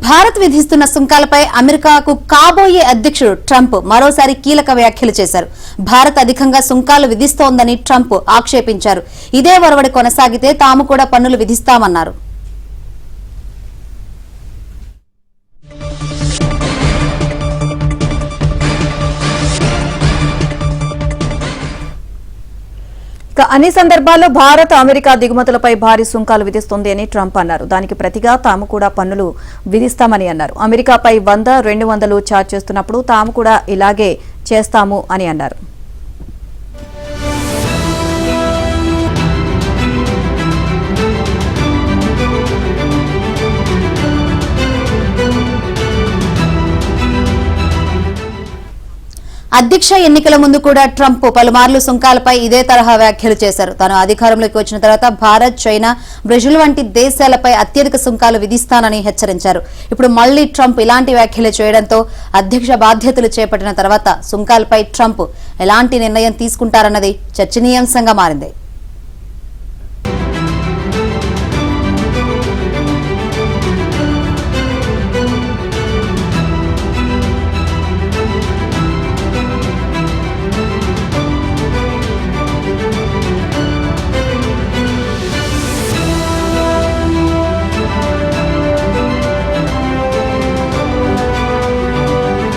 భారత్ విధిస్తున్న సుంకాలపై అమెరికాకు కాబోయే అధ్యక్షుడు ట్రంప్ మరోసారి కీలక వ్యాఖ్యలు చేశారు. భారత్ అధికంగా సుంకాలు విధిస్తోందని ట్రంప్ ఆక్షేపించారు. ఇదే ఒరవడి కొనసాగితే తాము కూడా పన్నులు విధిస్తామన్నారు. అన్ని సందర్భాల్లో భారత్ అమెరికా దిగుమతులపై భారీ సుంకాలు విధిస్తోంది అని ట్రంప్ అన్నారు. దానికి ప్రతిగా తాము కూడా పన్నులు విధిస్తామని అన్నారు. అమెరికాపై 100, 200 ఛార్జ్ చేస్తున్నప్పుడు తాము కూడా ఇలాగే చేస్తాము అని అన్నారు. అధ్యక్ష ఎన్నికల ముందు కూడా ట్రంప్ పలుమార్లు సుంకాలపై ఇదే తరహా వ్యాఖ్యలు చేశారు. తాను అధికారంలోకి వచ్చిన తర్వాత భారత్, చైనా, బ్రెజిల్ వంటి దేశాలపై అత్యధిక సుంకాలు విధిస్తానని హెచ్చరించారు. ఇప్పుడు మళ్లీ ట్రంప్ ఇలాంటి వ్యాఖ్యలు చేయడంతో అధ్యక్ష బాధ్యతలు చేపట్టిన తర్వాత సుంకాలపై ట్రంప్ ఎలాంటి నిర్ణయం తీసుకుంటారన్నది చర్చనీయాంశంగా మారింది.